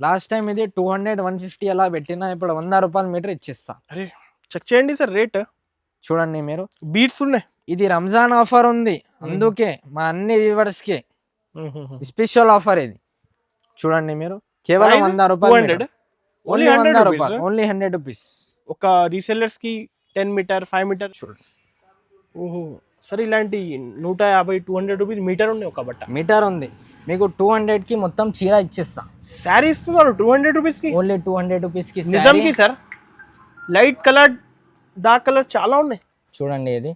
Last time ఇది 200 150 అలా పెట్టినా ఇప్పుడు 100 రూపాయల మీటర్ ఇచ్చేస్తా. అరే చెక్ చేయండి సార్ రేట్. చూడండి మీరు, బీట్స్ ఉన్నాయి. ఇది రంజాన్ ఆఫర్ ఉంది, అందుకే మా అన్ని వ్యూవర్స్ కి స్పెషల్ ఆఫర్ ఇది. చూడండి మీరు, కేవలం 100 రూపాయలు మీటర్. ఓన్లీ 100 రూపాయలు, ఓన్లీ 100 రూపీస్. ఒక రీసెల్లర్స్ కి 10 మీటర్ 5 మీటర్ చూడండి. ఓహో సరే, ఇలాంటి 150 200 రూపీస్ మీటర్ ఉన్నాయి. ఒక బట్ట మీటర్ ఉంది మీకు 200 కి మొత్తం చీర ఇచ్చేస్తా. శారీ ఇస్తున్నారు 200 రూపీస్ కి. ఓన్లీ 200 రూపీస్ కి నిజంకి sir. Light colour dark colour చాలా ఉన్నాయి. చూడండి ఇది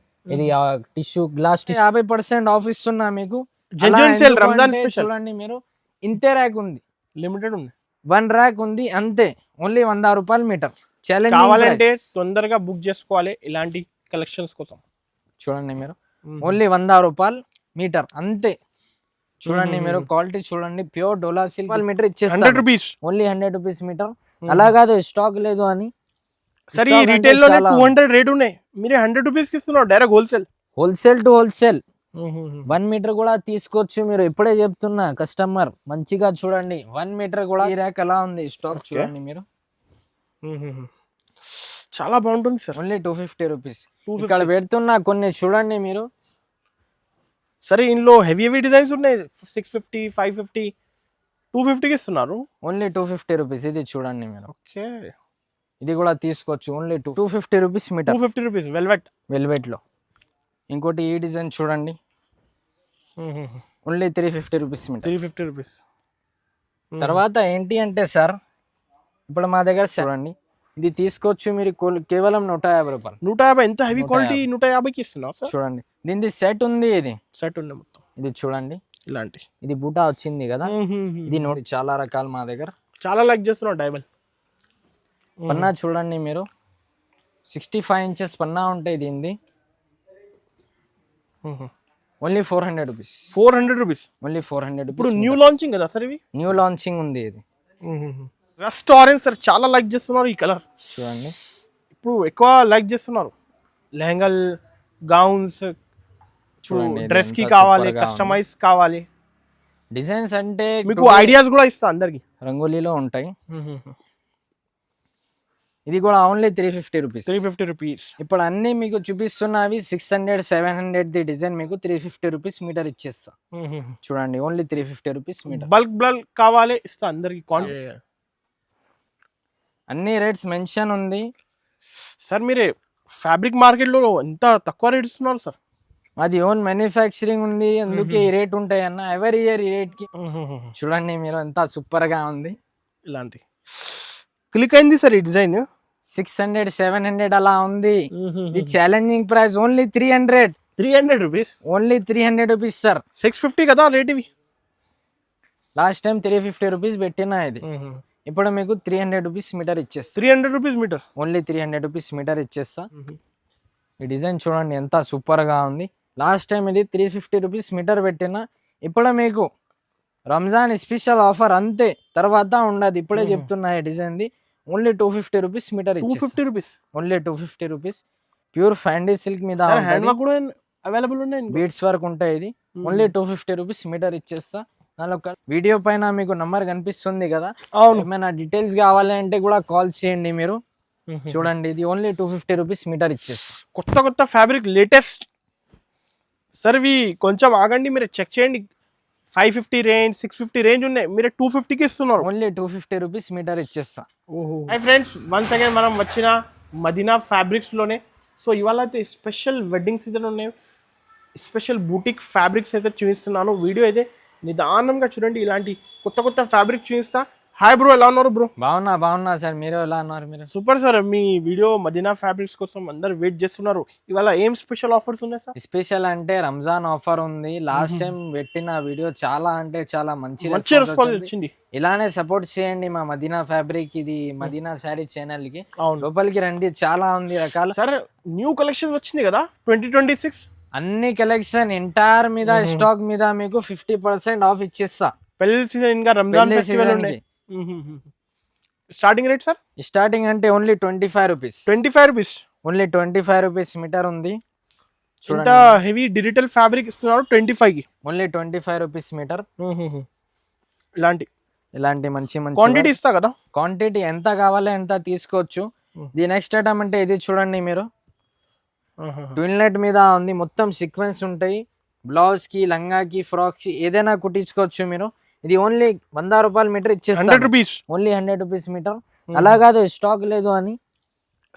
టిష్యూ గ్లాస్ 50% ఆఫ్ ఇస్తున్నా మీకు. Genuine sale Ramzan special. చూడండి మీరు, ఇంతే ర్యాక్ ఉంది, లిమిటెడ్ ఉంది, 1 ర్యాక్ ఉంది అంతే. ఓన్లీ 100 రూపాయలు మీటర్. ఛాలెంజ్ కావాలంటే తొందరగా బుక్ చేసుకోవాలి ఇలాంటి కలెక్షన్స్ కోసం. చూడండి మీరు, ఓన్లీ 100 రూపాయలు మీటర్ అంతే. చూడండి మీరు, క్వాలిటీ చూడండి, ప్యూర్ డోలా సిల్క్ మీటర్ ఇచ్చేస్తాను. 100 రూపీస్, ఓన్లీ 100 రూపీస్ మీటర్. అలా కాదు స్టాక్ లేదు అని. సరే ఈ రీటైల్ లోనే 200 రేట్ ఉన్నాయి, మీరే 100 రూపీస్ కి ఇస్తున్నారు direct wholesale. Wholesale to wholesale 1 metre కూడా తీసుకోవచ్చు మీరు. ఇప్పుడే చెప్తున్నా కస్టమర్ మంచిగా చూడండి. 1 మీటర్ కూడా ఈ ర్యాక్ ఎలా ఉంది స్టాక్ చూడండి మీరు. చాలా బాగుంటుంది సార్. Only 250 rupees. ఇక్కడ పెడుతున్నా కొన్ని చూడండి మీరు. సరే ఇందులో హెవీ డిజైన్స్ ఉన్నాయి, 650 550 250 కి ఇస్తున్నారు. Only 250 rupees. ఇది చూడండి మీరు. ఓకే, ఇది కూడా తీసుకోవచ్చు. Only 250 rupees metre. 250 rupees velvet లో. ఇంకోటి ఈ డిజైన్ చూడండి, ఓన్లీ 350 రూపీస్ మీటర్. 350 రూపీస్. తర్వాత ఏంటి అంటే సార్, ఇప్పుడు మా దగ్గర చూడండి, ఇది తీసుకోవచ్చు మీరు కేవలం 150 రూపాయలు. 150. ఎంత హెవీ క్వాలిటీ 150కి ఇస్తున్నారు సార్. చూడండి దీనికి సెట్ ఉంది, ఇది సెట్ ఉంది మొత్తం. ఇది చూడండి, ఇలాంటి ఇది బూటా వచ్చింది కదా, ఇది నోటి చాలా రకాలు మా దగ్గర. చాలా లైక్ చేస్తున్నారు డైమండ్ పన్నా. చూడండి మీరు, 65 ఇంచెస్ పన్నా ఉంటాయి దీనిది. Only 400 rupees. 400 రూపీస్, ఓన్లీ 400 ఇప్పుడు న్యూ లాంచింగ్ కదా సార్ ఇవి. న్యూ లాంచింగ్ ఉంది ఇది. రస్ట్ ఆరెంజ్ సార్, చాలా లైక్ చేస్తున్నారు ఈ కలర్. చూడండి ఇప్పుడు ఎక్కువ లైక్ చేస్తున్నారు లెహంగల్ గౌన్స్. చూడండి డ్రెస్ కి కావాలి, కస్టమైజ్ కావాలి డిజైన్స్ అంటే మీకు ఐడియాస్ కూడా ఇస్తా అందరికి. రంగోలీలో ఉంటాయి. ఇది కూడా ఓన్లీ 350 రూపీస్. 350 రూపీస్. ఇప్పుడు అన్ని మీకు చూపిస్తున్నవి 600 700 ది డిజైన్ మీకు 350 రూపీస్ మీటర్ ఇచ్చేస్తా. చూడండి ఓన్లీ 350 రూపీస్ మీటర్. బల్క్ కావాలి ఇస్తా అందరికి. అన్ని రేట్స్ మెన్షన్ ఉంది సార్. మీరే ఫ్యాబ్రిక్ మార్కెట్ లో ఎంత తక్కువ రేట్ ఇస్తున్నారు సార్. అది ఓన్ మ్యానుఫ్యాక్చరింగ్ ఉంది, అందుకే ఈ రేట్ ఉంటాయి అన్న. ఎవరి ఇయర్ ఈ రేట్ కి. చూడండి మీరు, ఎంత సూపర్ గా ఉంది. ఇలాంటి క్లిక్ అయింది సార్ ఈ డిజైన్. 600 700 అలా ఉంది. ఇది challenging price only 300 rupees. Only 300 rupees sir. 650 కదా రేట్ ఇవి. లాస్ట్ టైం 350 రూపీస్ పెట్టినా ఇది. ఇప్పుడు మీకు 300 రూపీస్ మీటర్ ఇచ్చేస్తా. 300 rupees metre. Only 300 rupees metre ఇచ్చేస్తా. ఈ డిజైన్ చూడండి ఎంత సూపర్ గా ఉంది. లాస్ట్ టైం ఇది 350 రూపీస్ మీటర్ పెట్టినా, ఇప్పుడు మీకు రంజాన్ స్పెషల్ ఆఫర్ అంతే, తర్వాత ఉండదు. ఇప్పుడే చెప్తున్నా ఈ డిజైన్ ది only 250 rupees metre. 250 rupees. Only 250 rupees. Pure ఫ్యాండీ సిల్క్ మీద అవైలబుల్ ఉన్నాయి, బీడ్స్ వర్క్ ఉంటాయి. ఇది ఓన్లీ 250 రూపీస్ మీటర్ ఇచ్చేస్తా. దానిలో వీడియో పైన మీకు నంబర్ కనిపిస్తుంది కదా, ఏమైనా డీటెయిల్స్ కావాలి అంటే కూడా కాల్ చేయండి మీరు. చూడండి ఇది ఓన్లీ 250 రూపీస్ మీటర్ ఇచ్చేస్తా. కొత్త ఫ్యాబ్రిక్ లేటెస్ట్ సార్. ఇవి కొంచెం ఆగండి, మీరు చెక్ చేయండి. 550 రేంజ్ 650 రేంజ్ ఉన్నాయి, మీరు 250కి ఇస్తున్నారు. ఓన్లీ 250 రూపీస్ మీటర్ ఇచ్చేస్తా. హై ఫ్రెండ్స్, వన్స్ అగైన్ మనం వచ్చిన మదీనా ఫ్యాబ్రిక్స్ లోనే. సో ఇవాళ అయితే స్పెషల్ వెడ్డింగ్ సీజన్ ఉన్నాయి, స్పెషల్ బూటిక్ ఫ్యాబ్రిక్స్ అయితే చూపిస్తున్నాను. వీడియో అయితే నిదానంగా చూడండి, ఇలాంటి కొత్త ఫ్యాబ్రిక్ చూపిస్తా. హాయ్ బ్రో, ఎలా ఉన్నారు బ్రో? బాగున్నా సార్, మీరు ఎలా ఉన్నారు? మీరు సూపర్ సార్. మీ వీడియో మదీనా ఫ్యాబ్రిక్స్ కోసం అందరు వెయిట్ చేస్తున్నారు. ఇవాళ ఏం స్పెషల్ ఆఫర్స్ ఉన్నాయి సార్? స్పెషల్ అంటే రంజాన్ ఆఫర్ ఉంది. లాస్ట్ టైం పెట్టిన వీడియో చాలా అంటే చాలా మంచి రెస్పాన్స్ వచ్చింది. ఇలానే సపోర్ట్ చేయండి మా మదీనా ఫ్యాబ్రిక్, ఇది మదీనా శారీ ఛానల్ కి. లోపలికి రండి, చాలా ఉంది రకాలు. సార్ న్యూ కలెక్షన్ వచ్చింది కదా 2026, అన్ని కలెక్షన్ ఎంటైర్ మీద స్టాక్ మీద మీకు 50% ఆఫ్ ఇచ్చేస్తా. పెళ్లి సీజన్ ఇంకా రంజాన్ ఫెస్టివల్ ఉంది. Starting rate sir? స్టార్టింగ్ అంటే only 25 rupees. 25 rupees. Only 25 rupees metre ఉంది. ఇంత హెవీ డిజిటల్ ఫ్యాబ్రిక్ ఇస్తున్నారు 25కి. Only 25 rupees metre. ఇలాంటి ఇలాంటి మంచి మంచి క్వాంటిటీ ఇస్తా కదా. క్వాంటిటీ ఎంత కావాలో ఎంత తీసుకోవచ్చు. ది నెక్స్ట్ ఐటమ్ అంటే ఇది చూడండి మీరు, ట్విన్ లైట్ మీద ఉంది, మొత్తం సీక్వెన్స్ ఉంటాయి. బ్లౌజ్ కి, లంగాకి, ఫ్రాక్స్ కి ఏదైనా కుట్టించుకోవచ్చు మీరు. ఇది ఓన్లీ 100 రూపాయలు మీటర్ 100 ఇచ్చేస్తాను, రూపీస్. Only 100 rupees metre. అలా కాదు స్టాక్ లేదు అని,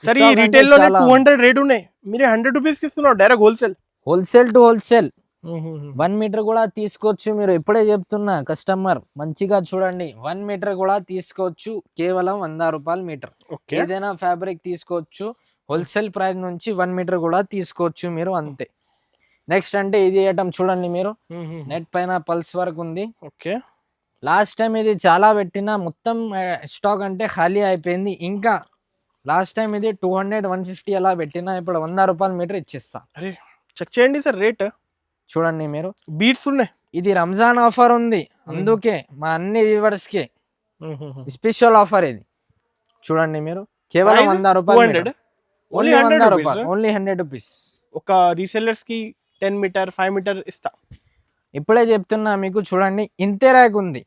సరే stock అంటే రీటైల్ లోనే చాలా 200 రేట్ ఉన్నాయి, మీరే 100 రూపీస్ కి ఇస్తున్నావు direct wholesale. Wholesale to wholesale 1 metre కూడా తీసుకోవచ్చు మీరు. ఇప్పుడే చెప్తున్నా కస్టమర్ మంచిగా చూడండి, 1 మీటర్ కూడా తీసుకోవచ్చు కేవలం 100 రూపాయలు మీటర్. ఓకే, ఏదైనా ఫ్యాబ్రిక్ తీసుకోవచ్చు, హోల్సేల్ ప్రైస్ నుంచి 1 మీటర్ కూడా తీసుకోవచ్చు మీరు, అంతే. నెక్స్ట్ అంటే ఇది ఐటమ్ చూడండి మీరు, నెట్ పైన పల్స్ వర్క్ ఉంది. ఓకే, లాస్ట్ టైం ఇది చాలా పెట్టిన మొత్తం స్టాక్ అంటే ఖాళీ అయిపోయింది. ఇంకా లాస్ట్ టైం ఇది 200 150 అలా పెట్టినా, ఇప్పుడు 100 రూపాయలు మీటర్ ఇచ్చేస్తా. అరే చెక్ చేయండి సార్ రేట్. చూడండి మీరు, బీట్స్ ఉన్నాయి. ఇది రంజాన్ ఆఫర్ ఉంది, అందుకే మా అన్ని వ్యూవర్స్ కి స్పెషల్ ఆఫర్ ఇది. చూడండి మీరు, కేవలం 100 రూపాయలు మీటర్. ఓన్లీ 100 రూపాయలు, ఓన్లీ 100 రూపీస్. ఒక రీసెల్లర్స్ కి 10 మీటర్ 5 మీటర్ ఇస్తా. ఇప్పుడే చెప్తున్నా మీకు, చూడండి ఇంతే ర్యాక్ ఉంది,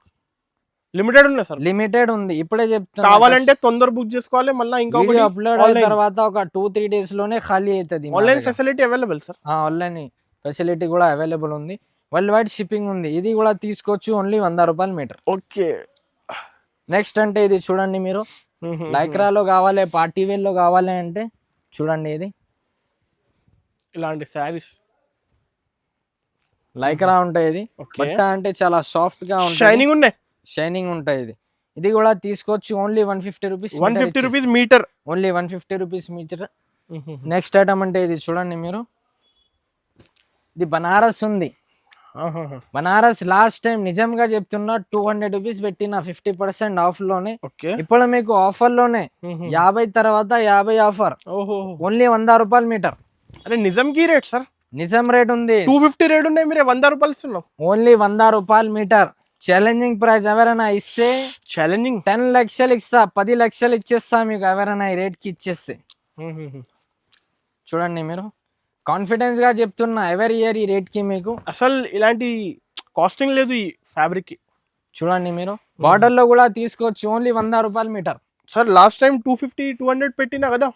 లిమిటెడ్ ఉన్నాయి సార్, లిమిటెడ్ ఉంది. ఇప్పుడే చెప్తున్నా, కావాలంటే తొందర బుక్ చేసుకోవాలి. మళ్ళీ ఇంకొకటి అప్లోడ్ అయిన తర్వాత ఒక 2-3 డేస్ లోనే ఖాళీ అవుతుంది. Online facility available sir. Online facility కూడా అవైలబుల్ ఉంది, వరల్డ్ వైడ్ షిప్పింగ్ ఉంది. ఇది కూడా తీసుకోవచ్చు, ఓన్లీ 100 రూపాయలు మీటర్. ఓకే, నెక్స్ట్ అంటే ఇది చూడండి మీరు, లైక్రాలో కావాలి, పార్టీ వేర్ లో కావాలి అంటే చూడండి, ఇది ఇలాంటి శారీస్ లైక్రా ఉంటాయి. ఇది బట్ట అంటే చాలా సాఫ్ట్ గా ఉంటుంది, షైనింగ్ ఉన్నాయి, షైనింగ్ ఉంటాయి. ఇది కూడా తీసుకోవచ్చు, only 150 rupees. 150 rupees metre, only 150 rupees metre. Next item అంటే ఇది చూడండి మీరు, ఇది బనారస్ ఉంది. బనారస్ లాస్ట్ టైం నిజంగా చెప్తున్నా 200 రూపీస్ పెట్టిన 50% ఆఫ్ లోనే. ఇప్పుడు మీకు ఆఫర్ లోనే 50 తర్వాత 50 ఆఫర్, ఓన్లీ 100 రూపాయలు మీటర్. అరే నిజంకి రేట్ సార్, నిజం రేట్ ఉంది, 250 రేట్ ఉన్నాయి, మీరే 100 రూపాయలు ఇస్తున్నావు. ఓన్లీ 100 రూపాయలు మీటర్. ఛాలెంజింగ్ ప్రైస్, ఎవరైనా ఇస్తే ఛాలెంజింగ్ 10 లక్షలు ఇస్తా, 10 లక్షలు ఇచ్చేస్తా మీకు, ఎవరైనా ఈ రేట్ కి ఇచ్చేస్తే. చూడండి మీరు, కాన్ఫిడెన్స్ గా చెప్తున్నా, ఎవరి ఇయర్ ఈ రేట్ కి మీకు అసలు ఇలాంటి కాస్టింగ్ లేదు ఈ ఫ్యాబ్రిక్ కి. చూడండి మీరు, బార్డర్ లో కూడా తీసుకోవచ్చు, ఓన్లీ 100 రూపాయలు మీటర్. సార్ లాస్ట్ టైం 250 200 పెట్టినా కదా,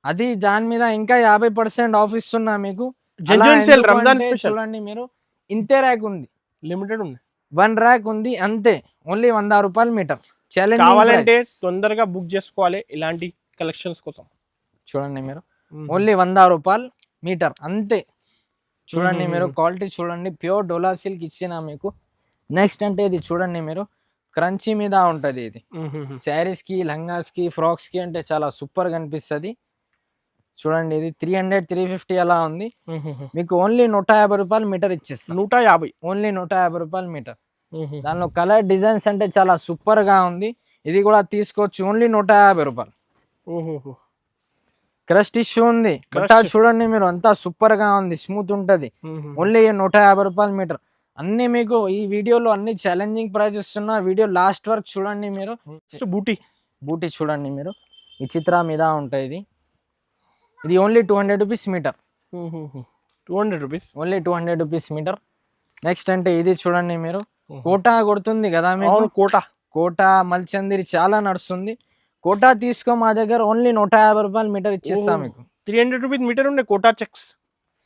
అది దాని మీద ఇంకా 50% ఆఫ్ ఇస్తున్నా మీకు. Genuine sale, Ramzan special. చూడండి మీరు, ఇంతే ర్యాక్ ఉంది, లిమిటెడ్ ఉంది, 1 ర్యాక్ ఉంది అంతే, ఓన్లీ 100 రూపాయలు మీటర్. ఛాలెంజ్ కావాలంటే తొందరగా బుక్ చేసుకోవాలి ఇలాంటి కలెక్షన్స్ కోసం. చూడండి మీరు, ఓన్లీ 100 రూపాయలు మీటర్ అంతే. చూడండి మీరు, క్వాలిటీ చూడండి, ప్యూర్ డోలా సిల్క్ ఇచ్చిన మీకు. నెక్స్ట్ అంటే ఇది చూడండి మీరు, క్రంచీ మీద ఉంటది. ఇది శారీస్ కి, లంగాస్ కి, ఫ్రాక్స్ కి అంటే చాలా సూపర్ గా అనిపిస్తుంది. చూడండి, ఇది 300 350 అలా ఉంది మీకు, ఓన్లీ 150 రూపాయలు మీటర్ ఇచ్చేస్తాం. 150, ఓన్లీ 150 రూపాయలు మీటర్. దానిలో కలర్ డిజైన్స్ అంటే చాలా సూపర్ గా ఉంది, ఇది కూడా తీసుకోవచ్చు, ఓన్లీ 150 రూపాయలు. క్రస్ట్ ఇష్యూ ఉంది, బట్ట చూడండి మీరు, అంతా సూపర్ గా ఉంది, స్మూత్ ఉంటది, ఓన్లీ 150 రూపాయలు మీటర్. అన్ని మీకు ఈ వీడియోలో అన్ని ఛాలెంజింగ్ ప్రైస్ ఇస్తున్నా, వీడియో లాస్ట్ వరకు చూడండి మీరు. బూటీ బూటీ చూడండి మీరు, విచిత్ర మీద ఉంటాయి. ఇది only 200 rupees metre, 200 rupees, only 200 rupees metre. Next అంటే ఇది చూడండి మీరు, కోటా కొడుతుంది కదా మీకు, కోటా మల్చందిరి చాలా నడుస్తుంది. కోటా తీసుకో మా దగ్గర, ఓన్లీ 150 రూపాయలు మీటర్ ఇచ్చేస్తా మీకు. 300 రూపీస్ మీటర్ ఉండే కోటా చెక్స్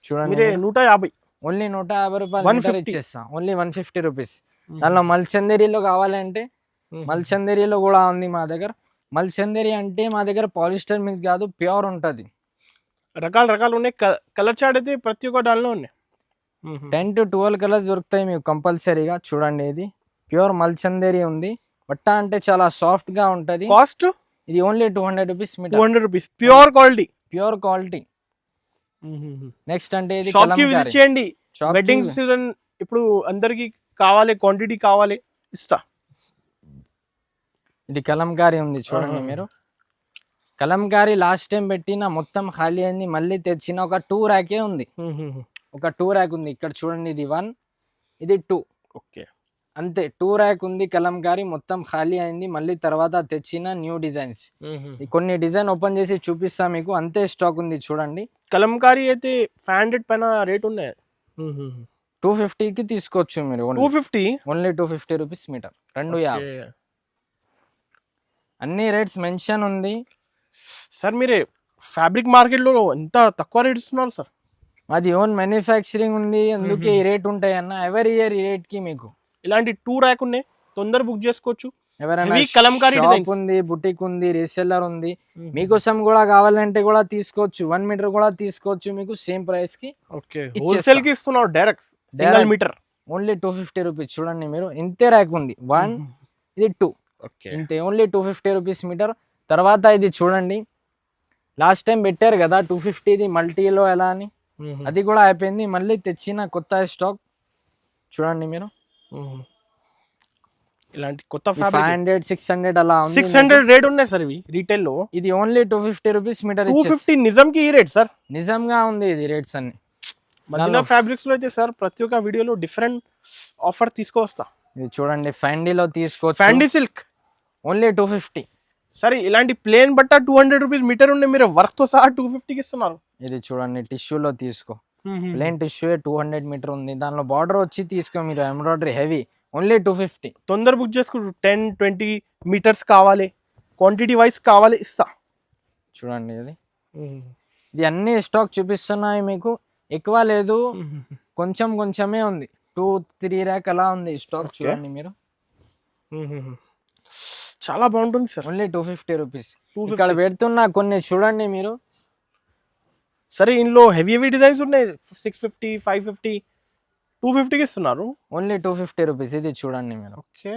చూడండి, 150, ఓన్లీ 150 రూపాయలు మీటర్ ఇచ్చేస్తా, ఓన్లీ 150 రూపీస్. దానిలో మల్చందేరిలో కావాలంటే మల్చందేరిలో కూడా ఉంది మా దగ్గర. మల్చందేరి అంటే మా దగ్గర పాలిస్టర్ మిక్స్ కాదు, ప్యూర్ ఉంటుంది. రకాలు ఉన్నాయి, కలర్ చార్ట్ అయితే ప్రతి ఒక్క దానిలో ఉన్నాయి. 10 to 12 కలర్స్ దొరుకుతాయి మీకు కంపల్సరీగా. చూడండి, ఇది ప్యూర్ మల్చందేరి ఉంది, బట్ట అంటే చాలా సాఫ్ట్ గా ఉంటది. కాస్ట్ ఇది only 200 rupees metre, 200 rupees, pure quality, pure quality. Next అంటే ఇది షాప్ కి విజిట్ చేయండి. వెడ్డింగ్ సీజన్ ఇప్పుడు అందరికి కావాలి, క్వాంటిటీ కావాలి, ఇస్తా. ఇది కలంకారీ ఉంది, చూడండి మీరు, కలంకారీ లాస్ట్ టైం పెట్టిన మొత్తం ఖాళీ అయింది, మళ్ళీ తెచ్చిన ఒక 2 ర్యాకే ఉంది, ఒక 2 ర్యాక్ ఉంది. ఇక్కడ చూడండి, ఇది 1 ఇది 2, ఓకే అంతే. 2 ర్యాక్ ఉంది కలంకారీ, మొత్తం ఖాళీ అయింది, మళ్ళీ తర్వాత తెచ్చిన న్యూ డిజైన్స్. కొన్ని డిజైన్ ఓపెన్ చేసి చూపిస్తా మీకు, అంతే స్టాక్ ఉంది. చూడండి, కలంకారీ అయితే 500 పైన రేట్ ఉన్నాయి, 250కి తీసుకోవచ్చు మీరు, 250, ఓన్లీ 250 రూపీస్ మీటర్, 250. అన్ని రేట్స్ మెన్షన్ ఉంది. సార్ మీరే ఫ్యాబ్రిక్ మార్కెట్లో ఎంత తక్కువ రేట్ ఇస్తున్నారు సార్? అది ఓన్ మ్యానుఫ్యాక్చరింగ్ ఉంది, అందుకే ఈ రేట్ ఉంటాయి అన్న. ఎవరి ఇయర్ ఈ రేట్ కి మీకు ఇలాంటి 2 ర్యాక్ ఉన్నాయి, తొందర బుక్ చేసుకోవచ్చు. ఎవరైనా Heavy కలంకారీ షాప్ designs. ఉంది, బుటిక్ ఉంది, రీసెల్లర్ ఉంది, మీకోసం కూడా కావాలంటే కూడా తీసుకోవచ్చు. 1 మీటర్ కూడా తీసుకోవచ్చు, మీకు సేమ్ ప్రైస్ కి ఓకే, హోల్సేల్ కి ఇస్తున్నారు direct single metre only 250 rupees. చూడండి మీరు, ఇంతే ర్యాక్ ఉంది. 1 ఇది 2 ఓకే, ఇంతే, ఓన్లీ 250 రూపీస్ మీటర్. తర్వాత ఇది చూడండి, లాస్ట్ టైం పెట్టారు కదా 250 ఇది మల్టీలో ఎలా అని, అది కూడా అయిపోయింది. మళ్ళీ తెచ్చిన కొత్త స్టాక్ చూడండి మీరు. ఇలాంటి కొత్త ఫ్యాబ్రిక్ 500 600 అలా ఉంది. 600 రేట్ ఉన్నాయి సార్ ఇవి రీటైల్ లో. ఇది ఓన్లీ 250 రూపీస్ మీటర్. 250 నిజంకి ఈ రేట్ సార్? నిజంగా ఉంది ఇది రేట్స్ అన్ని. మదీనా ఫ్యాబ్రిక్స్ లో అయితే సార్ ప్రతి ఒక్క వీడియోలో డిఫరెంట్ ఆఫర్ తీసుకొస్తా. ఇది చూడండి, ఫైండీలో తీసుకోవచ్చు, ఫ్యాండీ సిల్క్ ఓన్లీ 250. సరే, ఇలాంటి ప్లేన్ బట్ట 200 రూపీస్ మీటర్ ఉన్నాయి, మీరు వర్క్ తో సహా 250కి ఇస్తున్నారు. ఇది చూడండి, టిష్యూలో తీసుకో, ప్లేన్ టిష్యూ 200 మీటర్ ఉంది, దానిలో బార్డర్ వచ్చి తీసుకో మీరు, ఎంబ్రాయిడరీ హెవీ, ఓన్లీ 250. తొందర బుక్ చేసుకుంటూ 10-20 మీటర్స్ కావాలి, క్వాంటిటీ వైస్ కావాలి, ఇస్తా. చూడండి ఇది అన్ని స్టాక్ చూపిస్తున్నాయి మీకు, ఎక్కువ లేదు, కొంచెం కొంచెమే ఉంది. 2-3 ర్యాక్ అలా ఉంది స్టాక్. చూడండి మీరు, చాలా బాగుంటుంది సార్. Only 250 rupees. ఇక్కడ పెడుతున్నా కొన్ని చూడండి మీరు. సరే, ఇందులో హెవీ డిజైన్స్ ఉన్నాయి, 650, 550, 250కి ఇస్తున్నారు, ఓన్లీ 250 రూపీస్. ఇది చూడండి మీరు, ఓకే,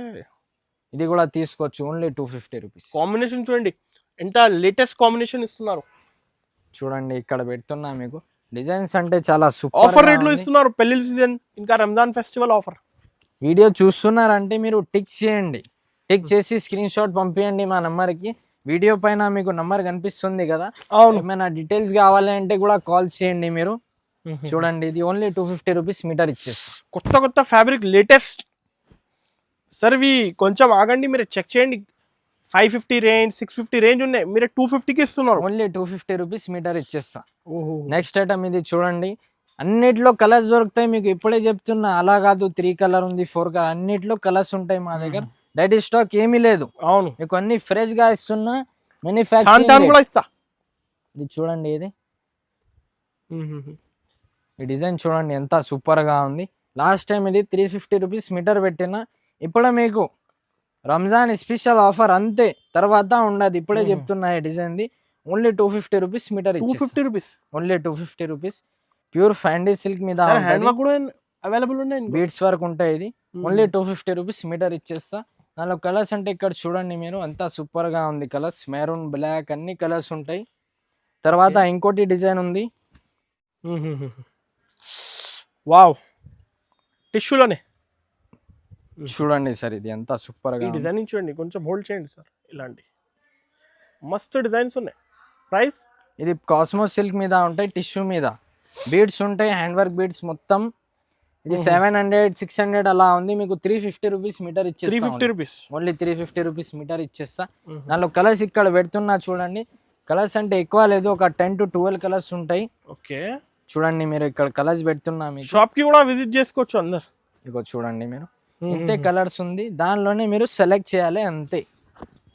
ఇది కూడా తీసుకోవచ్చు, ఓన్లీ 250 రూపీస్. కాంబినేషన్ చూడండి ఎంత లేటెస్ట్ కాంబినేషన్ ఇస్తున్నారు. చూడండి ఇక్కడ పెడుతున్నా మీకు, డిజైన్స్ అంటే చాలా సూపర్ ఆఫర్ రేట్ లో ఇస్తున్నారు, పెళ్లి సీజన్ ఇంకా రంజాన్ ఫెస్టివల్ ఆఫర్. వీడియో చూస్తున్నారంటే మీరు టిక్ చేయండి, టిక్ చేసి స్క్రీన్ షాట్ పంపించండి మా నంబర్కి. వీడియో పైన మీకు నంబర్ కనిపిస్తుంది కదా, ఏమైనా డీటెయిల్స్ కావాలంటే కూడా కాల్ చేయండి మీరు. చూడండి ఇది ఓన్లీ 250 రూపీస్ మీటర్ ఇచ్చేస్తాం. కొత్త కొత్త ఫ్యాబ్రిక్ లేటెస్ట్ సార్. ఇవి కొంచెం ఆగండి, మీరు చెక్ చేయండి. 550 రేంజ్, 650 రేంజ్ ఉన్నాయి, మీరు 250కి ఇస్తున్నారు, ఓన్లీ 250 రూపీస్ మీటర్ ఇచ్చేస్తా. నెక్స్ట్ ఐటమ్ ఇది చూడండి, అన్నిట్లో కలర్స్ దొరుకుతాయి మీకు, ఇప్పుడే చెప్తున్నా, అలా కాదు 3 కలర్ ఉంది 4 కలర్, అన్నిట్లో కలర్స్ ఉంటాయి మా దగ్గర. డైటీ స్టాక్ ఏమీ లేదు, అవును, మీకు అన్ని ఫ్రెష్ గా ఇస్తున్నా, కూడా మ్యానుఫ్యాక్చరింగ్. ఇస్తా. ఇది చూడండి ఈ డిజైన్ చూడండి ఎంత సూపర్ గా ఉంది. లాస్ట్ టైం ఇది 350 రూపీస్ మీటర్ పెట్టిన, ఇప్పుడు మీకు రంజాన్ స్పెషల్ ఆఫర్ అంతే, తర్వాత ఉండదు. ఇప్పుడే చెప్తున్నా ఈ డిజైన్ ది only 250 rupees metre. 250 rupees, only 250 rupees. Pure ఫ్యాండీ సిల్క్ మీద అవైలబుల్ ఉన్నాయి, బీడ్స్ వర్క్ ఉంటాయి. ఇది ఓన్లీ 250 రూపీస్ మీటర్ ఇచ్చేస్తా. దానిలో కలర్స్ అంటే ఇక్కడ చూడండి మీరు, అంతా సూపర్ గా ఉంది కలర్స్, మెరూన్, బ్లాక్ అన్ని కలర్స్ ఉంటాయి. తర్వాత ఇంకోటి డిజైన్ ఉంది, వావ్, టిష్యూలోనే చూడండి సార్, ఇది ఎంత సూపర్ గా డిజైన్ చూడండి, కొంచెం హోల్డ్ చేయండి సార్. ఇలాంటి మస్తు డిజైన్స్ ఉన్నాయి. ప్రైస్ ఇది కాస్మోస్ సిల్క్ మీద ఉంటాయి, టిష్యూ మీద బీడ్స్ ఉంటాయి, హ్యాండ్ వర్క్ బీడ్స్ మొత్తం. ఇది 700-600 అలా ఉంది, మీకు 350 రూపీస్ మీటర్ ఇచ్చేస్తా. 350 రూపీస్, ఓన్లీ 350 రూపీస్ మీటర్ ఇచ్చేస్తా. దానిలో కలర్స్ ఇక్కడ పెడుతున్నా చూడండి, కలర్స్ అంటే ఎక్కువ లేదు, ఒక 10-12 కలర్స్ ఉంటాయి. ఓకే, చూడండి మీరు, ఇక్కడ కలర్స్ పెడుతున్నా మీకు, షాప్ కి కూడా విజిట్ చేసుకోవచ్చు అందరు. ఇగో చూడండి మీరు, ఇంతే కలర్స్ ఉంది, దానిలోనే మీరు సెలెక్ట్ చేయాలి అంతే,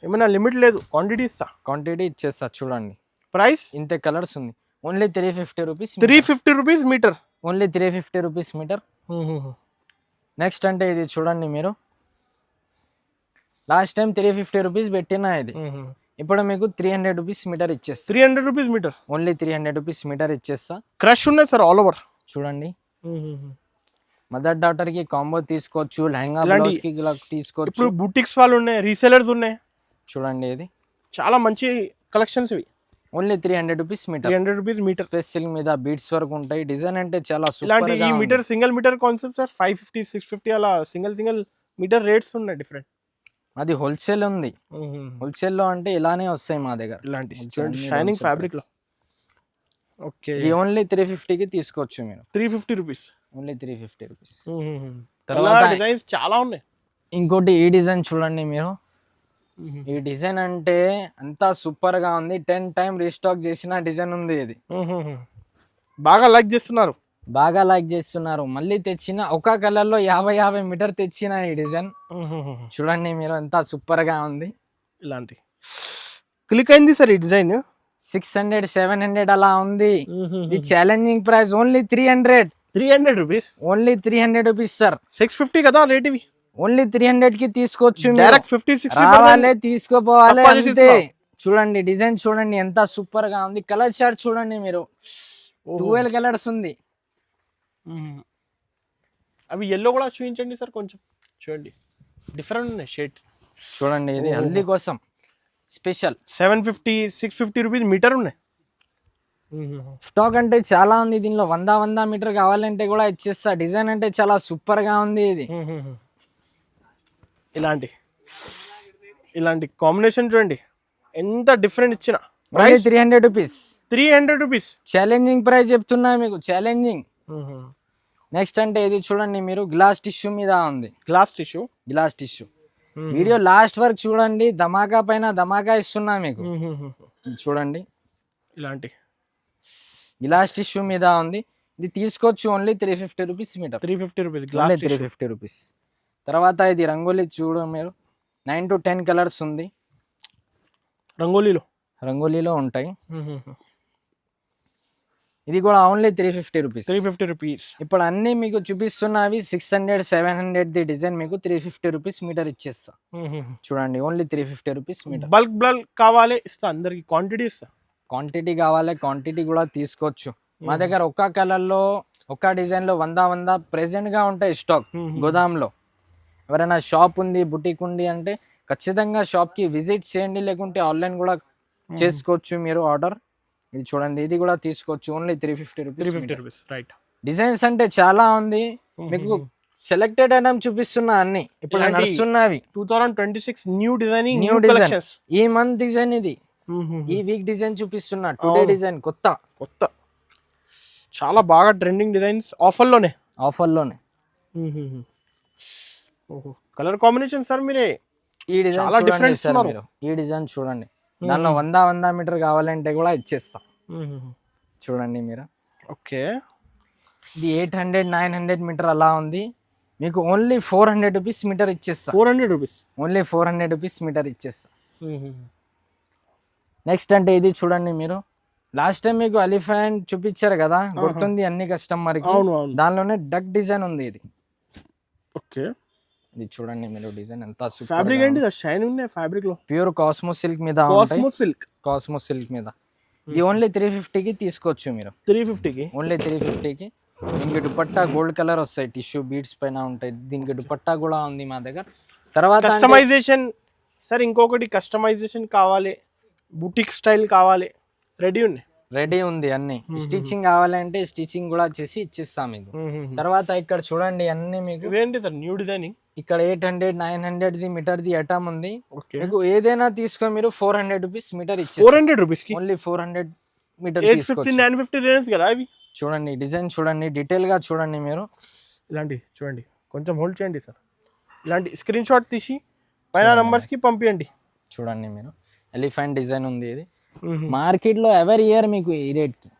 ఏమైనా లిమిట్ లేదు, క్వాంటిటీ ఇస్తా, క్వాంటిటీ ఇచ్చేస్తా. చూడండి ప్రైస్ ఇంతే కలర్స్ ఉంది, only 350 rupees. 350 rupees metre, only 350 rupees metre. Next అంటే ఇది చూడండి మీరు, లాస్ట్ టైం 350 రూపీస్ పెట్టినా, ఇది ఇప్పుడు మీకు 300 రూపీస్ మీటర్ ఇచ్చేస్తా. 300 rupees metre, only 300 rupees metre ఇచ్చేస్తా. క్రష్ ఉన్నాయి సార్ ఆల్ ఓవర్. చూడండి, మదర్ డాటర్ కి కాంబో తీసుకోవచ్చు, లెహంగా కి తీసుకోవచ్చు. ఇప్పుడు బూటిక్స్ వాళ్ళు ఉన్నాయి, రీసెలర్స్ ఉన్నాయి. చూడండి ఇది చాలా మంచి కలెక్షన్స్ ఇవి, only 300 rupees metre. 300 rupees metre, special మీద బీడ్స్ వర్క్ ఉంటాయి, డిజైన్ అంటే చాలా ఇలాంటి సూపర్ గా ఈ ఉంది. Metre single metre concept sir 550, 650 అలా సింగిల్ మీటర్ రేట్స్ ఉన్నాయి డిఫరెంట్. అది హోల్సేల్ ఉంది, హోల్సేల్ లో అంటే ఇలానే వస్తాయి మా దగ్గర, ఇలాంటి షైనింగ్ ఫ్యాబ్రిక్ లో. ఓకే, ఇది ఓన్లీ 350 కి తీసుకోవచ్చు మీరు. 350 రూపీస్, ఓన్లీ 350 రూపీస్. తర్వాత డిజైన్స్ చాలా ఉన్నాయి. ఇంకోటి ఈ డిజైన్ చూడండి మీరు, ఈ డిజైన్ అంటే అంతా సూపర్ గా ఉంది, 10 టైం రీస్టాక్ చేసిన డిజైన్ ఉంది. ఇది బాగా లైక్ చేస్తున్నారు, బాగా లైక్ చేస్తున్నారు. మళ్ళీ తెచ్చిన ఒక కలర్ లో 50 మీటర్ తెచ్చిన ఈ డిజైన్ చూడండి మీరు, ఎంత సూపర్ గా ఉంది. ఇలాంటి క్లిక్ అయింది సార్ ఈ డిజైన్. 600 700 అలా ఉంది. ఇది challenging price only 300. 300 rupees. Only 300 rupees sir. 650 కదా రేట్ ఇవి. ఓన్లీ 300 కి తీసుకోవచ్చు. డైరెక్ట్ 50-60 రావాలి తీసుకోపోవాలి తక్కువ అంతే. చేసిస్తున్నాం. చూడండి డిజైన్ చూడండి ఎంత సూపర్ గా ఉంది. కలర్ చార్ట్ చూడండి మీరు, 12 కలర్స్ ఉంది. అవి ఎల్లో కూడా చూపించండి సార్ కొంచెం. చూడండి డిఫరెంట్ ఉన్నాయి షేడ్. చూడండి ఇది హల్దీ కోసం స్పెషల్. 750-650 రూపీస్ మీటర్ ఉన్నాయి. స్టాక్ అంటే చాలా ఉంది దీనిలో. 100 మీటర్ కావాలంటే కూడా ఇచ్చేస్తా. డిజైన్ అంటే చాలా సూపర్ గా ఉంది ఇది. ఇలాంటి కాంబినేషన్ చూడండి ఎంత డిఫరెంట్ ఇచ్చిన. Only 300 rupees. 300 rupees challenging price చెప్తున్నా మీకు, ఛాలెంజింగ్. నెక్స్ట్ అంటే ఇది చూడండి మీరు, గ్లాస్ టిష్యూ మీద ఉంది. Glass tissue. Glass tissue video last వరకు చూడండి. ధమాకా పైన ధమాకా ఇస్తున్నా మీకు. చూడండి ఇలాంటి గ్లాస్ టిష్యూ మీద ఉంది. ఇది తీసుకోవచ్చు only 350 rupees metre. 350 rupees only glass 350 rupees. తర్వాత ఇది రంగోలీ చూడ మీరు, 9 to 10 కలర్స్ ఉంది. రంగోలీలో ఉంటాయి. ఇది కూడా ఓన్లీ 350 రూపీస్. 350 రూపీస్. ఇప్పుడు అన్ని మీకు చూపిస్తున్నవి 600 700 ది డిజైన్ మీకు 350 రూపీస్ మీటర్ ఇచ్చేస్తా. చూడండి ఓన్లీ 350 రూపీస్ మీటర్. బల్క్ కావాలి ఇస్తా, అందరికి క్వాంటిటీ ఇస్తా. క్వాంటిటీ కావాలి, క్వాంటిటీ కూడా తీసుకోవచ్చు. మా దగ్గర ఒక్క కలర్ లో ఒక్క డిజైన్ లో 100 ప్రెసెంట్ గా ఉంటాయి స్టాక్ గోదాంలో. ఎవరైనా షాప్ ఉంది, బుటీక్ ఉంది అంటే ఖచ్చితంగా షాప్ కి విజిట్ చేయండి, లేకుంటే ఆన్లైన్ కూడా చేసుకోవచ్చు మీరు ఆర్డర్. ఇది చూడండి ఇది కూడా తీసుకోవచ్చు ఓన్లీ 350 రూపీస్. రైట్. డిజైన్స్ అంటే చాలా ఉంది మీకు. సెలెక్టెడ్ ఐటమ్ చూపిస్తున్నా అన్ని ఇప్పుడు నడుస్తున్నవి. 2026 న్యూ డిజైన్. ఈ మంత్ డిజైన్ ఇది. ఈ వీక్ డిజైన్ చూపిస్తున్నా. టుడే డిజైన్ కొత్త చాలా బాగా ట్రెండింగ్ డిజైన్స్. ఆఫర్లోనే కలర్ కాంబినేషన్ సార్ మీరే ఈ డిజైన్ చాలా డిఫరెంట్ సార్ మీరు. ఈ డిజైన్ చూడండి, దానిలో 100 మీటర్ కావాలంటే కూడా ఇచ్చేస్తా. చూడండి మీరు. ఓకే. ఇది 800 900 మీటర్ అలా ఉంది మీకు. ఓన్లీ 400 రూపీస్ మీటర్ ఇచ్చేస్తా. 400 రూపీస్. ఓన్లీ 400 రూపీస్ మీటర్ ఇచ్చేస్తా. నెక్స్ట్ అంటే ఇది చూడండి మీరు, లాస్ట్ టైం మీకు ఎలిఫెంట్ చూపించారు కదా, గుర్తుంది అన్ని కస్టమర్ కి. దానిలోనే డక్ డిజైన్ ఉంది ఇది. ఓకే. ఇది చూడండి మీరు, డిజైన్ ఎంత సూపర్. ఫ్యాబ్రిక్ ఏంటి షైన్ ఉన్నాయి ఫ్యాబ్రిక్ లో. ప్యూర్ కాస్మో సిల్క్ మీద. కాస్మో సిల్క్ మీద. ఇది ఓన్లీ 350 కి తీసుకోవచ్చు మీరు. 350 కి ఓన్లీ 350 కి. దీనికి దుపట్టా గోల్డ్ కలర్ వస్తాయి, టిష్యూ బీడ్స్ పైన ఉంటాయి. దీనికి దుపట్టా కూడా ఉంది మా దగ్గర. తర్వాత కస్టమైజేషన్ సార్, ఇంకొకటి కస్టమైజేషన్ కావాలి, బుటిక్ స్టైల్ కావాలి, రెడీ ఉంది అన్ని. స్టిచింగ్ కావాలంటే స్టిచింగ్ కూడా చేసి ఇచ్చిస్తాం మీకు. తర్వాత ఇక్కడ చూడండి అన్ని మీకు. ఏంటి సార్ న్యూ డిజైనింగ్. ఇక్కడ 800 900 ది మీటర్ ది ఐటమ్ ఉంది మీకు. ఏదైనా తీసుకో మీరు 400 రూపీస్ మీటర్ ఇచ్చేసి. 400 రూపీస్ కి ఓన్లీ 400 మీటర్ 850 950 రేంజ్ కదా అవి. చూడండి డిజైన్ చూడండి, డీటెయిల్ గా చూడండి మీరు. ఇలాంటి చూడండి, కొంచెం హోల్డ్ చేయండి సార్. ఇలాంటి స్క్రీన్ షాట్ తీసి పైన నంబర్స్ కి పంపించండి. చూడండి మీరు, ఎలిఫెంట్ డిజైన్ ఉంది ఇది. మార్కెట్ లో ఎవరి ఇయర్ మీకు ఈ రేట్ కి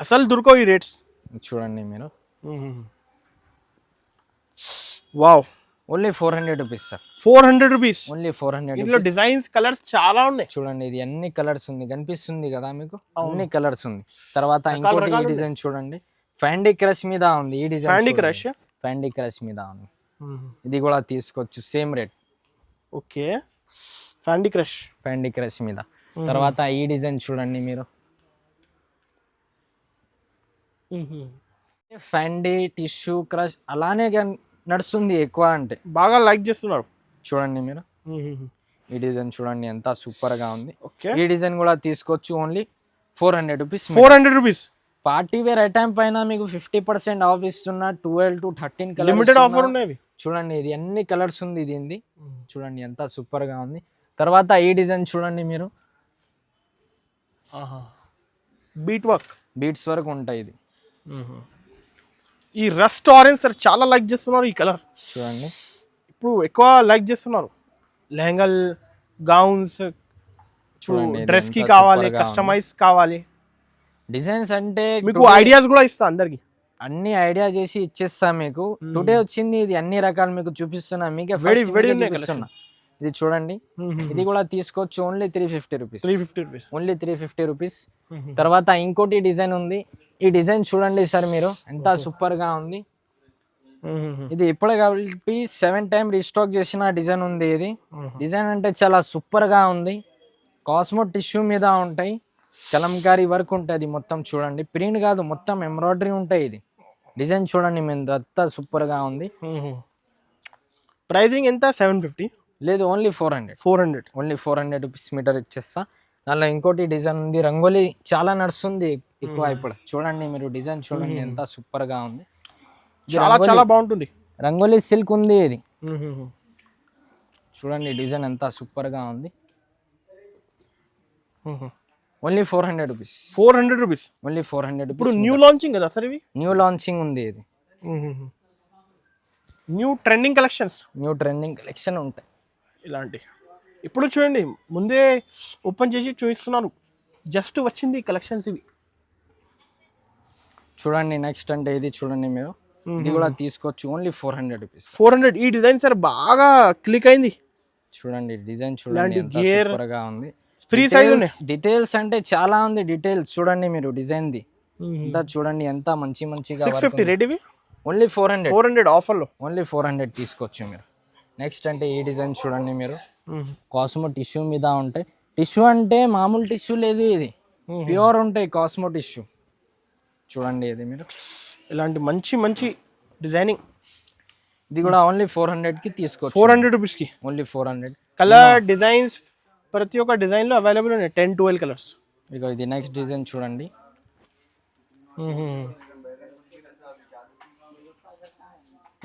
అసలు దొరకవు ఈ రేట్స్. చూడండి మీరు. Wow. Only 400 rupees sir. 400 rupees. Only 400. ఇందులో డిజైన్స్ కలర్స్ చాలా ఉన్నాయి. చూడండి ఇది అన్ని కలర్స్ ఉంది, కనిపిస్తుంది కదా మీకు, అన్ని కలర్స్ ఉంది. తర్వాత ఇంకోటి ఈ డిజైన్ చూడండి, ఫ్యాండీ క్రష్ మీద ఉంది. ఈ డిజైన్ ఫ్యాండీ క్రష్ మీద ఉంది. ఇది కూడా తీసుకోవచ్చు, సేమ్ రేట్. ఓకే. ఫ్యాండీ క్రష్ మీద. తర్వాత ఈ డిజైన్ చూడండి మీరు, ఫ్యాండీ టిష్యూ క్రష్ అలానే నడుస్తుంది ఎక్కువ, అంటే బాగా లైక్ చేస్తున్నారు. చూడండి మీరు, ఈ డిజైన్ చూడండి ఎంత సూపర్ గా ఉంది. ఈ డిజైన్ కూడా తీసుకోవచ్చు only 400 rupees. 400 rupees. Party wear item పైన మీకు 50% ఆఫ్ ఇస్తున్నా. 12 to 13 కలర్స్ లిమిటెడ్ ఆఫర్ ఉన్నాయి. చూడండి ఇది అన్ని కలర్స్ ఉంది. ఇది చూడండి ఎంత సూపర్ గా ఉంది. తర్వాత ఈ డిజైన్ చూడండి మీరు, బీట్స్ వర్క్ ఉంటాయి. ఇది ఈ రస్ట్ ఆరెంజ్ సార్ చాలా లైక్ చేస్తున్నారు. ఈ కలర్ చూడండి ఇప్పుడు ఎక్కువ లైక్ చేస్తున్నారు. లెహంగల్, గౌన్స్ చూడండి, డ్రెస్ కి కావాలి, కస్టమైజ్ కావాలి డిజైన్స్. అంటే మీకు ఐడియాస్ కూడా ఇస్తా, అందరికి అన్ని ఐడియా చేసి ఇచ్చేస్తా మీకు. టుడే వచ్చింది ఇది, అన్ని రకాలు మీకు చూపిస్తున్నా. మీకే చూపిస్తున్నా. ఇది చూడండి, ఇది కూడా తీసుకోవచ్చు only 350 rupees. 350 rupees. Only 350 rupees. తర్వాత ఇంకోటి డిజైన్ ఉంది. ఈ డిజైన్ చూడండి సార్ మీరు, ఎంత సూపర్ గా ఉంది. ఇది ఇప్పుడు కాబట్టి 7 టైం రీస్టాక్ చేసిన డిజైన్ ఉంది. ఇది డిజైన్ అంటే చాలా సూపర్ గా ఉంది. కాస్మో టిష్యూ మీద ఉంటాయి, కలంకారీ వర్క్ ఉంటుంది మొత్తం. చూడండి, ప్రింట్ కాదు, మొత్తం ఎంబ్రాయిడరీ ఉంటాయి. ఇది డిజైన్ చూడండి మీరు, అంతా సూపర్ గా ఉంది. ప్రైజింగ్ ఎంత? 750? లేదు, ఓన్లీ 400. 400. ఓన్లీ 400 రూపీస్ మీటర్ ఇచ్చేస్తా. దానిలో ఇంకోటి డిజైన్ ఉంది, రంగోలీ చాలా నడుస్తుంది ఎక్కువ ఇప్పుడు. చూడండి మీరు, డిజైన్ చూడండి ఎంత సూపర్ గా ఉంది. చాలా చాలా బాగుంటుంది. రంగోలీ సిల్క్ ఉంది ఇది. చూడండి డిజైన్ ఎంత సూపర్ గా ఉంది. Only 400 rupees. 400 రూపీస్. ఓన్లీ 400 ఇప్పుడు రూపీస్. న్యూ లాంచింగ్ కదా సార్ ఇవి? న్యూ లాంచింగ్ ఉంది ఇది. New trending collections. New trending collection ఉంటాయి ఇలాంటి. ఇప్పుడు చూడండి, ముందే ఓపెన్ చేసి చూపిస్తున్నాను, జస్ట్ వచ్చింది కలెక్షన్స్ ఇవి. చూడండి నెక్స్ట్ అంటే ఇది చూడండి మీరు, ఇది కూడా తీసుకోవచ్చు ఓన్లీ 400 రూపీస్. 400. ఈ డిజైన్ సార్ బాగా క్లిక్ అయింది. చూడండి డిజైన్ చూడండి ఎంత సూపర్ గా ఉంది. ఫ్రీ సైజ్ ఉన్నాయి. డీటెయిల్స్ అంటే చాలా ఉంది. డీటెయిల్స్ చూడండి మీరు, డిజైన్ ది అంతా చూడండి ఎంత మంచి మంచిగా. 650 రేట్ ఇవి. ఓన్లీ 400. 400 ఆఫర్ లో. ఓన్లీ 400 తీసుకోవచ్చు మీరు. నెక్స్ట్ అంటే ఈ డిజైన్ చూడండి మీరు, కాస్మో టిష్యూ మీద ఉంటాయి. టిష్యూ అంటే మామూలు టిష్యూ లేదు, ఇది ప్యూర్ ఉంటాయి కాస్మో టిష్యూ. చూడండి ఇది మీరు, ఇలాంటి మంచి మంచి డిజైనింగ్. ఇది కూడా ఓన్లీ 400 కి తీసుకోవచ్చు. 400 రూపీస్ కి ఓన్లీ 400. కలర్ డిజైన్స్ ప్రతి ఒక్క డిజైన్ లో అవైలబుల్ ఉన్నాయి, 10-12 కలర్స్. ఇక ఇది నెక్స్ట్ డిజైన్ చూడండి.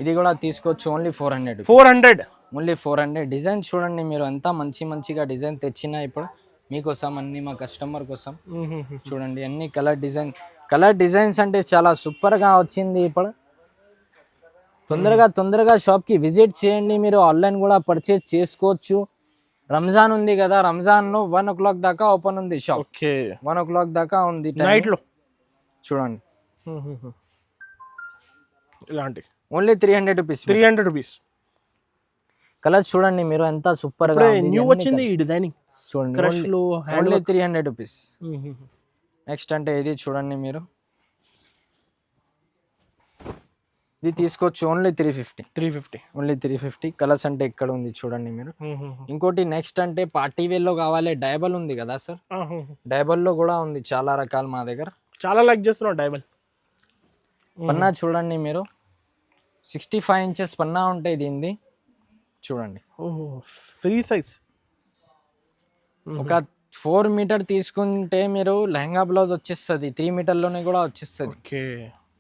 ఇది కూడా తీసుకోవచ్చు ఓన్లీ 400. 400. ఓన్లీ 400. డిజైన్ చూడండి మీరు, ఎంత మంచి మంచిగా డిజైన్ తెచ్చినా ఇప్పుడు మీకోసం, అన్ని మా కస్టమర్ కోసం. చూడండి అన్ని కలర్ డిజైన్స్ అంటే చాలా సూపర్గా వచ్చింది ఇప్పుడు. తొందరగా షాప్కి విజిట్ చేయండి మీరు. ఆన్లైన్ కూడా పర్చేజ్ చేసుకోవచ్చు. రంజాన్ ఉంది కదా, రంజాన్లో 1 o'clock దాకా ఓపెన్ ఉంది షాప్. 1 o'clock దాకా ఉంది నైట్లో. చూడండి ఇలాంటి ఓన్లీ 300 రూపీస్. 300 రూపీస్. కలర్స్ చూడండి మీరు, ఎంత సూపర్ గా న్యూ వచ్చింది ఈ డిజైనింగ్. చూడండి ఓన్లీ 300 రూపీస్. నెక్స్ట్ అంటే ఇది చూడండి మీరు, ఇది తీసుకోవచ్చు ఓన్లీ 350. ఓన్లీ 350. కలర్స్ అంటే ఇక్కడ ఉంది చూడండి మీరు. ఇంకోటి నెక్స్ట్ అంటే పార్టీ వేర్ లో కావాలి, డైబల్ ఉంది కదా సార్, డైబల్ లో కూడా ఉంది చాలా రకాలు మా దగ్గర. చాలా లైక్ చేస్తున్నాం డైబల్. పన్నా చూడండి మీరు, 65 inches పన్నా ఉంటాయి దీనిది. చూడండి ఫ్రీ సైజ్. ఒక 4 మీటర్ తీసుకుంటే మీరు లెహంగా బ్లౌజ్ వచ్చేస్తుంది, 3 మీటర్లోనే కూడా వచ్చేస్తుంది.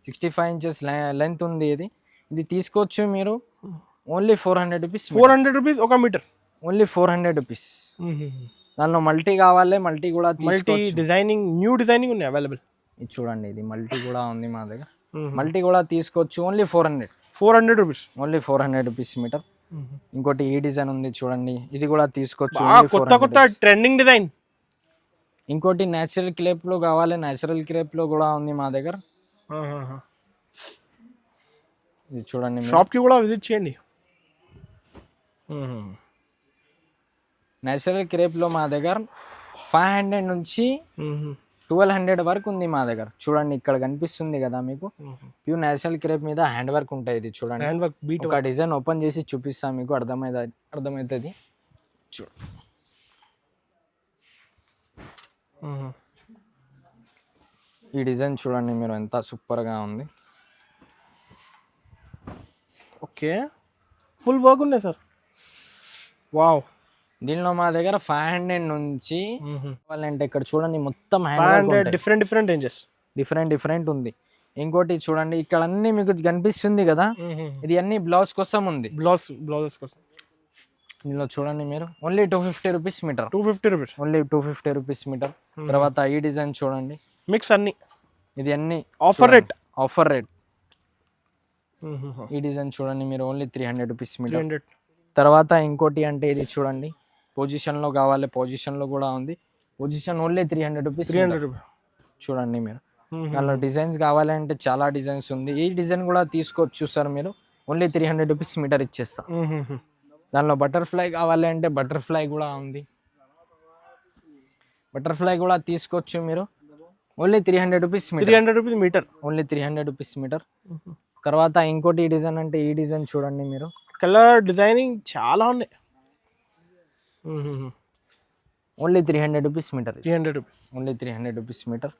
65 inches లెంత్ ఉంది ఇది. ఇది తీసుకోవచ్చు మీరు ఓన్లీ 400 రూపీస్. 400 రూపీస్ ఒక మీటర్. Only 400 rupees. దానిలో మల్టీ కావాలి, మల్టీ కూడా మల్టీ డిజైనింగ్, న్యూ డిజైనింగ్ ఉన్నాయి అవైలబుల్. ఇది చూడండి, ఇది మల్టీ కూడా ఉంది మా దగ్గర. మల్టీ కూడా తీసుకోవచ్చు only 400 rupees. Only 400 rupees metre. ఇంకోటి ఈ డిజైన్ ఉంది చూడండి, ఇది కూడా తీసుకోవచ్చు. కొత్త ట్రెండింగ్ డిజైన్. ఇంకోటి నేచురల్ క్రేప్ లో కావాలి, నేచురల్ క్రేప్ లో కూడా ఉంది మా దగ్గర. ఇది చూడండి, షాప్ కి కూడా విజిట్ చేయండి. నేచురల్ క్రేప్ లో మా దగ్గర 500 నుంచి 1200 వరకు ఉంది మా దగ్గర. చూడండి ఇక్కడ కనిపిస్తుంది కదా మీకు, ప్యూర్ నేచురల్ క్రేప్ మీద హ్యాండ్ వర్క్ ఉంటాయి. ఇది చూడండి, హ్యాండ్ వర్క్. ఒక డిజైన్ ఓపెన్ చేసి చూపిస్తాను మీకు, అర్థమవుతుంది. ఈ డిజైన్ చూడండి మీరు, ఎంత సూపర్ గా ఉంది. ఓకే, ఫుల్ వర్క్ ఉన్నాయి సార్. వావ్. దీనిలో మా దగ్గర 500 నుంచి అంటే ఇక్కడ చూడండి మొత్తం డిఫరెంట్ రేంజెస్, డిఫరెంట్ ఉంది. ఇంకోటి చూడండి ఇక్కడ అన్ని మీకు కనిపిస్తుంది కదా, ఇది అన్ని బ్లౌజ్ కోసం ఉంది. బ్లౌజెస్ కోసం. దీనిలో చూడండి మీరు only 250 rupees metre. 250 rupees. Only 250 rupees metre. తర్వాత ఈ డిజైన్ చూడండి, మిక్స్ అన్ని. ఇది అన్ని ఆఫర్ రేట్. ఈ డిజైన్ చూడండి మీరు, ఓన్లీ 300 రూపీస్ మీటర్. తర్వాత ఇంకోటి అంటే ఇది చూడండి, పొజిషన్ లో కావాలి, పొజిషన్ లో కూడా ఉంది. Position only 300 rupees. చూడండి మీరు, దానిలో డిజైన్స్ కావాలంటే చాలా డిజైన్స్ ఉంది. ఈ డిజైన్ కూడా తీసుకోవచ్చు సార్ మీరు, ఓన్లీ 300 రూపీస్ మీటర్ ఇచ్చేస్తా. దానిలో బటర్ఫ్లై కావాలి అంటే బటర్ఫ్లై కూడా ఉంది, బటర్ఫ్లై కూడా తీసుకోవచ్చు మీరు. Only 300 rupees metre, 300 rupees metre. Only 300 rupees metre. తర్వాత ఇంకోటి డిజైన్ అంటే ఈ డిజైన్ చూడండి మీరు, కలర్ డిజైనింగ్ చాలా ఉన్నాయి. Only 300 rupees metre, 300 rupees. Only 300 rupees metre.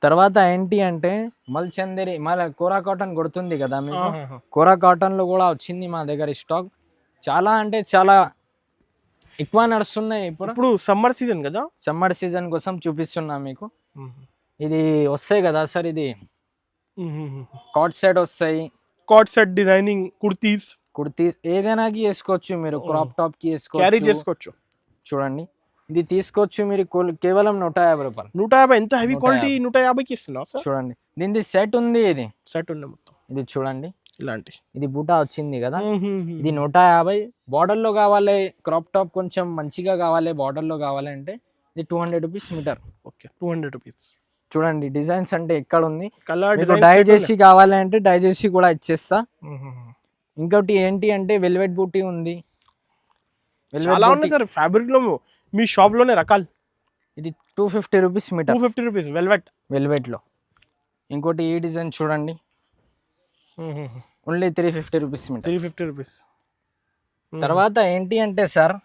తర్వాత ఏంటి అంటే మల్చందేరి మళ్ళీ కోరా కాటన్ కొడుతుంది కదా మీకు, కోరా కాటన్లో కూడా వచ్చింది మా దగ్గర స్టాక్. చాలా అంటే చాలా ఎక్కువ నడుస్తున్నాయి ఇప్పుడు. ఇప్పుడు సమ్మర్ సీజన్ కదా, సమ్మర్ సీజన్ కోసం చూపిస్తున్నా మీకు. ఇది వస్తాయి కదా సార్, ఇది కాట్ సెట్ వస్తాయి, కాట్ సెట్ డిజైనింగ్ కుర్తీస్, కుర్తీస్ ఏదైనాకి వేసుకోవచ్చు మీరు, క్రాప్ టాప్ కి క్యారీ వేసుకోవచ్చు. చేసుకోవచ్చు. చూడండి ఇది తీసుకోవచ్చు మీరు కేవలం 150 రూపాయలు. 150. ఎంత హెవీ క్వాలిటీ 150కి ఇస్తున్నావు సార్? చూడండి దీనిది సెట్ ఉంది, ఇది సెట్ ఉంది మొత్తం. ఇది చూడండి ఇలాంటి ఇది బూటా వచ్చింది కదా, ఇది 150. బార్డర్ లో కావాలి, క్రాప్ టాప్ కొంచెం మంచిగా కావాలి, బార్డర్ లో కావాలి అంటే ఇది 200 రూపీస్ మీటర్. Okay, 200 rupees. చూడండి డిజైన్స్ అంటే ఎక్కడ ఉంది, కలర్ మీకు డై చేసి కావాలి అంటే డై చేసి కూడా ఇచ్చేస్తా. ఇంకోటి ఏంటి అంటే వెల్వెట్ బూటీ ఉంది, చాలా ఉన్నాయి సార్ ఫ్యాబ్రిక్ లో మీ షాప్ లోనే రకాలు. ఇది 250 rupees metre, 250 rupees velvet, velvet లో. ఇంకోటి ఈ డిజైన్ చూడండి, ఓన్లీ 350 రూపీస్ మీటర్, 350 రూపీస్. తర్వాత ఏంటి అంటే సార్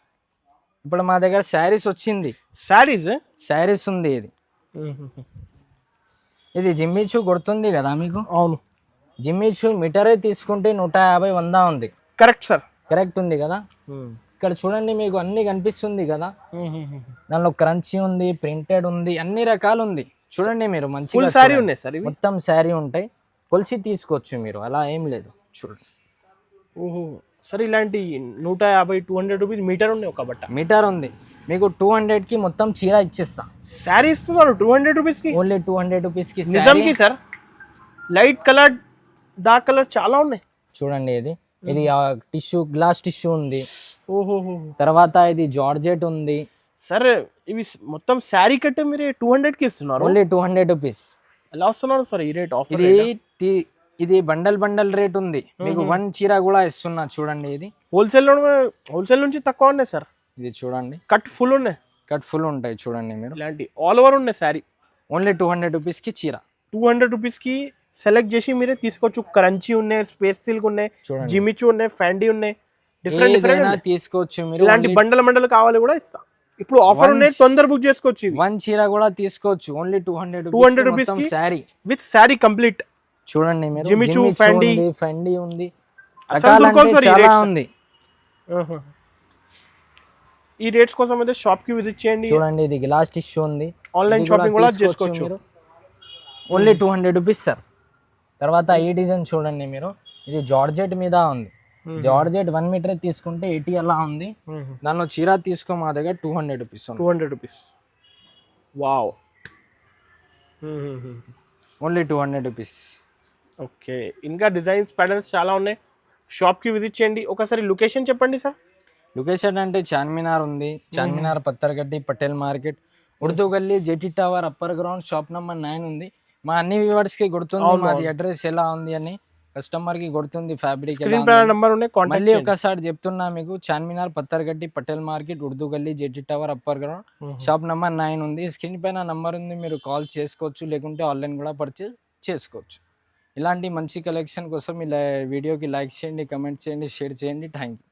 ఇప్పుడు మా దగ్గర శారీస్ వచ్చింది, శారీస్ ఉంది. ఇది జిమ్మిచూ కొడుతుంది కదా మీకు. అవును, జిమ్మిచూ మీటరే తీసుకుంటే 150 100 ఉంది. కరెక్ట్ సార్, కరెక్ట్ ఉంది కదా. ఇక్కడ చూడండి మీకు అన్ని కనిపిస్తుంది కదా, దానిలో క్రంచీ ఉంది, ప్రింటెడ్ ఉంది, అన్ని రకాలు ఉంది. చూడండి మీరు మంచిగా శారీ ఉన్నాయి సార్, మొత్తం శారీ ఉంటాయి, కొలిసి తీసుకోవచ్చు మీరు, అలా ఏం లేదు. చూడండి ఓహో సార్, ఇలాంటి 150 200 రూపీస్ మీటర్ ఉన్నాయి. ఒక బట్ట మీటర్ ఉంది మీకు 200 కి మొత్తం చీర ఇచ్చేస్తా. శారీ ఇస్తున్నారు 200 రూపీస్ కి, ఓన్లీ 200 రూపీస్ కి. నిజంకి sir light colour dark colour చాలా ఉన్నాయి. చూడండి ఇది టిష్యూ, గ్లాస్ టిష్యూ ఉంది. ఓహో, తర్వాత ఇది జార్జెట్ ఉంది. సార్ ఇవి మొత్తం శారీ కట్టే మీరు 200 కి ఇస్తున్నారు, ఓన్లీ 200 రూపీస్. ఎలా వస్తున్నారు సార్ ఈ రేట్ ఆఫర్? ఇది బండల్ రేట్ ఉంది మీకు, 1 చీర కూడా ఇస్తున్నా. చూడండి ఇది హోల్సేల్ నుంచి తక్కువ ఉన్నాయి సార్. ఇది చూడండి కట్ ఫుల్ ఉన్నాయి, కట్ ఫుల్ ఉంటాయి. చూడండి మీరు ఇలాంటి ఆల్ ఓవర్ ఉన్నాయి శారీ. ఓన్లీ 200 రూపీస్ కి చీర, 200 రూపీస్ కి సెలెక్ట్ చేసి మీరే తీసుకోవచ్చు. క్రంచీ ఉన్నాయి, స్పేస్ సిల్క్ ఉన్నాయి, జిమిచూ ఉన్నాయి, ఫ్యాండీ ఉన్నాయి, డిఫరెంట్ తీసుకోవచ్చు మీరు. ఇలాంటి బండలు కావాలి కూడా ఇస్తా. ఇప్పుడు ఆఫర్ ఉన్నాయి, తొందర బుక్ చేసుకోవచ్చు. 1 చీర కూడా తీసుకోవచ్చు, ఓన్లీ 200 రూపీస్ కి శారీ విత్ శారీ కంప్లీట్. చూడండి మీరు జిమిచూ, ఫెండీ ఉంది, చాలా ఉంది. ఈ రేట్స్ కోసం అయితే షాప్ కి విజిట్ చేయండి. చూడండి ఇది గ్లాస్ టిష్యూ ఉంది, ఆన్లైన్ షాపింగ్ కూడా చేసుకోవచ్చు. Only 200 rupees sir. తర్వాత ఈ డిజైన్ చూడండి మీరు, ఇది జార్జెట్ మీద ఉంది. జార్జెట్ 1 మీటర్ తీసుకుంటే 80 అలా ఉంది. దానిలో చీర తీసుకో మా దగ్గర 200 rupees, 200 rupees. Wow, only 200 rupees. Okay, ఇంకా డిజైన్స్ ప్యాటర్న్స్ చాలా ఉన్నాయి, షాప్కి విజిట్ చేయండి. ఒకసారి లొకేషన్ చెప్పండి సార్. లొకేషన్ అంటే చార్మినార్ ఉంది, Charminar, Pathargatti, Patel market, Urdu Gali, JT tower, upper ground, shop number 9 ఉంది. మా అన్ని వ్యూవర్స్ కి గుర్తుంది మాది అడ్రస్ ఎలా ఉంది అని, కస్టమర్ కి గుర్తుంది. ఫ్యాబ్రిక్ మళ్ళీ ఒకసారి చెప్తున్నా మీకు, Charminar, Pathargatti, Patel market, Urdu Gali, JT tower, upper ground, shop number 9 ఉంది. స్క్రీన్ పైన నంబర్ ఉంది, మీరు కాల్ చేసుకోవచ్చు, లేకుంటే ఆన్లైన్ కూడా పర్చేస్ చేసుకోవచ్చు. ఇలాంటి మంచి కలెక్షన్ కోసం ఇలా వీడియోకి లైక్ చేయండి, కమెంట్ చేయండి, షేర్ చేయండి. Thank you.